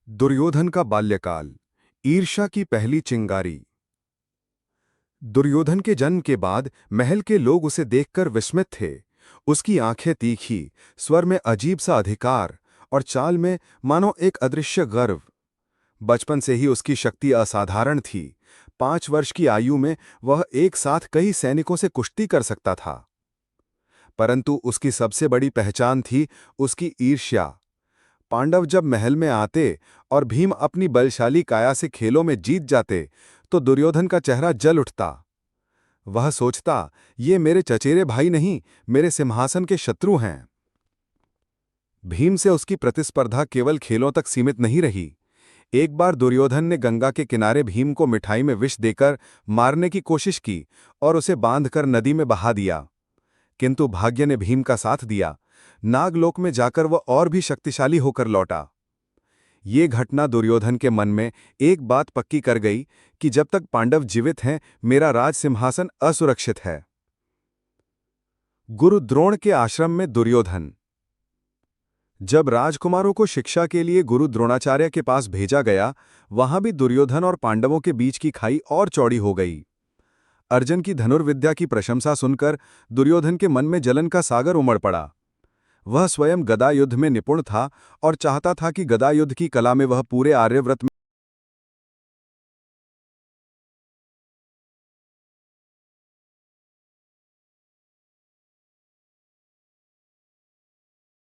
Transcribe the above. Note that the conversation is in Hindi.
दुर्योधन का बाल्यकाल, ईर्ष्या की पहली चिंगारी। दुर्योधन के जन्म के बाद महल के लोग उसे देखकर विस्मित थे। उसकी आंखें तीखी, स्वर में अजीब सा अधिकार और चाल में मानो एक अदृश्य गर्व। बचपन से ही उसकी शक्ति असाधारण थी। 5 वर्ष की आयु में वह एक साथ कई सैनिकों से कुश्ती कर सकता था। परंतु उसकी सबसे बड़ी पहचान थी उसकी ईर्ष्या। पांडव जब महल में आते और भीम अपनी बलशाली काया से खेलों में जीत जाते तो दुर्योधन का चेहरा जल उठता। वह सोचता, ये मेरे चचेरे भाई नहीं, मेरे सिंहासन के शत्रु हैं। भीम से उसकी प्रतिस्पर्धा केवल खेलों तक सीमित नहीं रही। एक बार दुर्योधन ने गंगा के किनारे भीम को मिठाई में विष देकर मारने की कोशिश की और उसे बांधकर नदी में बहा दिया। किंतु भाग्य ने भीम का साथ दिया। नागलोक में जाकर वह और भी शक्तिशाली होकर लौटा। ये घटना दुर्योधन के मन में एक बात पक्की कर गई कि जब तक पांडव जीवित हैं, मेरा राज सिंहासन असुरक्षित है। गुरु द्रोण के आश्रम में दुर्योधन। जब राजकुमारों को शिक्षा के लिए गुरु द्रोणाचार्य के पास भेजा गया, वहां भी दुर्योधन और पांडवों के बीच की खाई और चौड़ी हो गई। अर्जुन की धनुर्विद्या की प्रशंसा सुनकर दुर्योधन के मन में जलन का सागर उमड़ पड़ा। वह स्वयं गदा युद्ध में निपुण था और चाहता था कि गदा युद्ध की कला में वह पूरे आर्यव्रत में